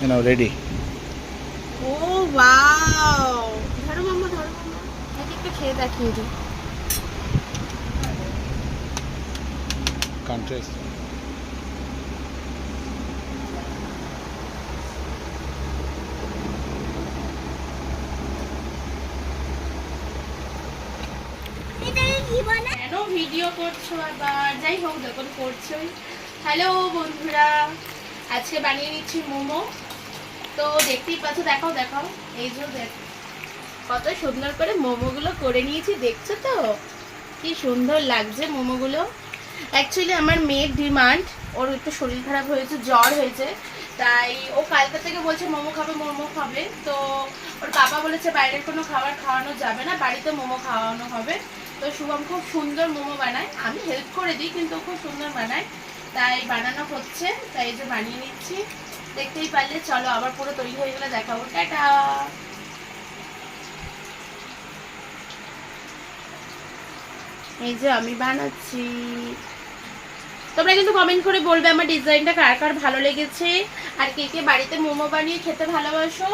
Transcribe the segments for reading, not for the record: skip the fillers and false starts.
ready. ও wow, ধরো মাম্মা ধরো মাম্মা, এদিকে একটু খেয়ে দেখিয়ে দিই। Can't taste. কেন ভিডিও করছো আবার? যাই হোক, যখন করছোই। হ্যালো বন্ধুরা, আজকে বানিয়ে নিচ্ছি মোমো। তো দেখতেই পাচ্ছ, দেখাও দেখাও, এই যে দেখ কত সুন্দর করে মোমোগুলো করে নিয়েছি, দেখছো তো কি সুন্দর লাগছে মোমোগুলো। অ্যাকচুয়ালি আমার মেয়ের ডিমান্ড, ওর একটু শরীর খারাপ হয়েছে, জ্বর হয়েছে, তাই ও কালকে থেকে বলছে মোমো খাবে মোমো খাবে। তো ওর বাবা বলেছে বাইরের কোনো খাবার খাওয়ানো যাবে না, বাড়িতে মোমো খাওয়ানো হবে। তো শুভম খুব সুন্দর মোমো বানায়, আমি হেল্প করে দিই কিন্তু ও খুব সুন্দর বানায়, তাই বানানো হচ্ছে, তাই এই যে বানিয়ে নিচ্ছি। দেখতেই পারলে, চলো আবার পুরো তৈরি হয়ে গেলে দেখাবো। টাটা। এই যে আমি বানাচ্ছি, তোমরা কিন্তু কমেন্ট করে বলবে আমার ডিজাইনটা কার কার ভালো লেগেছে, আর কে কে বাড়িতে মোমো বানিয়ে খেতে ভালোবাসো,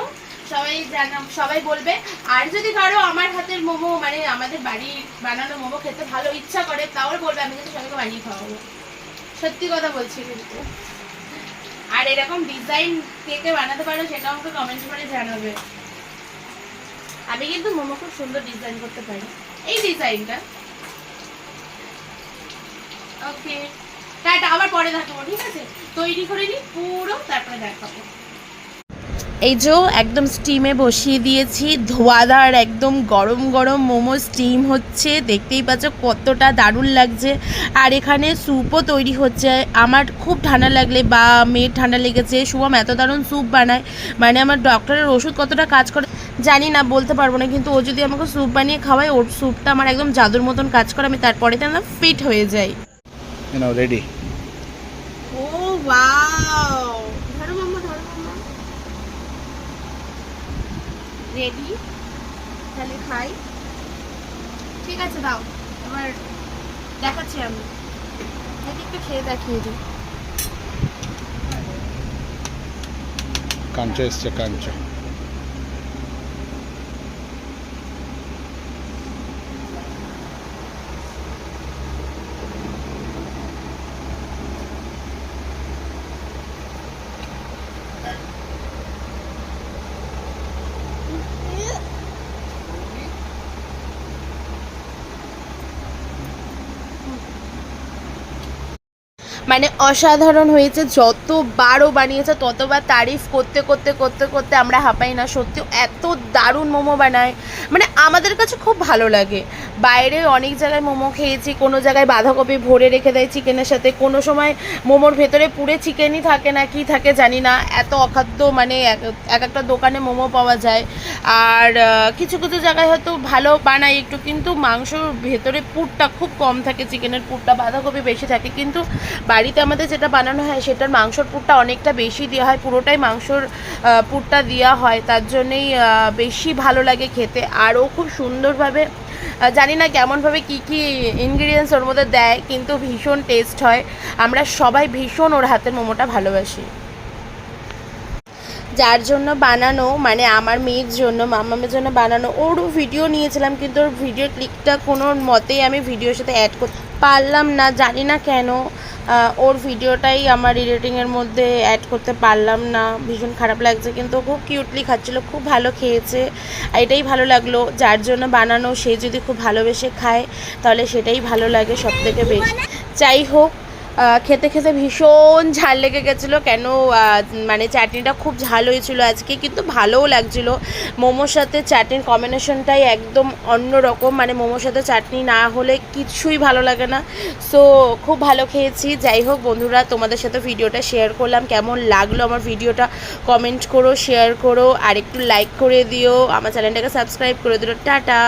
সবাই বলবে। আর যদি কারো আমার হাতের মোমো, মানে আমাদের বাড়ির বানানো মোমো খেতে ভালো ইচ্ছা করে, তাও বলবে, আমি কিন্তু সবাইকে বানিয়ে খাওয়াবো। সত্যি কথা বলছি কিন্তু। আর এরকম ডিজাইন কে কে বানাতে পারো সেটা আমাকে কমেন্ট করে জানাবে। আমি কিন্তু মোমো খুব সুন্দর ডিজাইন করতে পারি, এই ডিজাইনটা। ওকে, টাটা, আবার পরে দেখাবো, ঠিক আছে? তৈরি করে নিই পুরো, তারপরে দেখাবো। এই যে একদম স্টিমে বসিয়ে দিয়েছি, ধোয়াদার একদম গরম গরম মোমো স্টিম হচ্ছে, দেখতেই পাচ্ছ কতটা দারুণ লাগছে। আর এখানে স্যুপও তৈরি হচ্ছে। আমার খুব ঠান্ডা লাগলে বা মেয়ের ঠান্ডা লেগেছে, শুভম এত দারুণ স্যুপ বানায়, মানে আমার ডক্টরের ওষুধ কতটা কাজ করে জানি না, বলতে পারবো না, কিন্তু ও যদি আমাকে স্যুপ বানিয়ে খাওয়ায়, ওর স্যুপটা আমার একদম জাদুর মতন কাজ করে, আমি তারপরে তো না ফিট হয়ে যাই। Ready. ও ওয়াও, ধরো মাম্মা ধরো মাম্মা, রেডি, তাহলে খাই। ঠিক আছে, দাও, এবার দেখাচ্ছি আমি, একটু খেয়ে দেখিয়ে দিই। Can't taste. Can't. মানে অসাধারণ হয়েছে, যতবারও বানিয়েছে ততবার তারিফ করতে করতে করতে করতে আমরা হাঁপাই না। সত্যি এত দারুণ মোমো বানায়, মানে আমাদের কাছে খুব ভালো লাগে। বাইরে অনেক জায়গায় মোমো খেয়েছি, কোনো জায়গায় বাঁধাকপি ভরে রেখে দেয় চিকেনের সাথে, কোনো সময় মোমোর ভেতরে পুরে চিকেনই থাকে না, কি থাকে জানি না, এত অখাদ্য, মানে এক একটা দোকানে মোমো পাওয়া যায়। আর কিছু কিছু জায়গায় হয়তো ভালো বানায় একটু, কিন্তু মাংসর ভেতরে পুরটা খুব কম থাকে, চিকেনের পুরটা, বাঁধাকপি বেশি থাকে। কিন্তু বাড়িতে আমাদের যেটা বানানো হয় সেটার মাংসর পুরটা অনেকটা বেশি দেওয়া হয়, পুরোটাই মাংসর পুরটা দেওয়া হয়, তার জন্যেই বেশি ভালো লাগে খেতে। আরও খুব সুন্দরভাবে, জানি না কেমনভাবে কী কী ইনগ্রিডিয়েন্টস ওর মধ্যে দেয়, কিন্তু ভীষণ টেস্ট হয়। আমরা সবাই ভীষণ ওর হাতের মোমোটা ভালোবাসি। যার জন্য বানানো, মানে আমার মেয়ের জন্য, মামামের জন্য বানানো, ওরও ভিডিও নিয়েছিলাম, কিন্তু ওর ভিডিও ক্লিকটা কোনো মতেই আমি ভিডিওর সাথে অ্যাড করতে পারলাম না, জানি না কেন। ওর ভিডিওটাই আমার এডিটিংয়ের মধ্যে অ্যাড করতে পারলাম না, ভীষণ খারাপ লাগছে। কিন্তু খুব কিউটলি খাচ্ছিলো, খুব ভালো খেয়েছে, এটাই ভালো লাগলো। যার জন্য বানানো, সে যদি খুব ভালোবেসে খায় তাহলে সেটাই ভালো লাগে সবথেকে বেশি। যাই হোক, খেতে খেতে ভীষণ ঝাল লেগে গেছিলো, কেন মানে চাটনিটা খুব ঝাল হয়েছিল আজকে, কিন্তু ভালোও লাগছিলো। মোমোর সাথে চাটনির কম্বিনেশনটাই একদম অন্য রকম, মানে মোমোর সাথে চাটনি না হলে কিছুই ভালো লাগে না। সো খুব ভালো খেয়েছি। যাই হোক বন্ধুরা, তোমাদের সাথে ভিডিওটা শেয়ার করলাম, কেমন লাগলো আমার ভিডিওটা কমেন্ট করো, শেয়ার করো, আর একটু লাইক করে দিও, আমার চ্যানেলটাকে সাবস্ক্রাইব করে দিও। টাটা।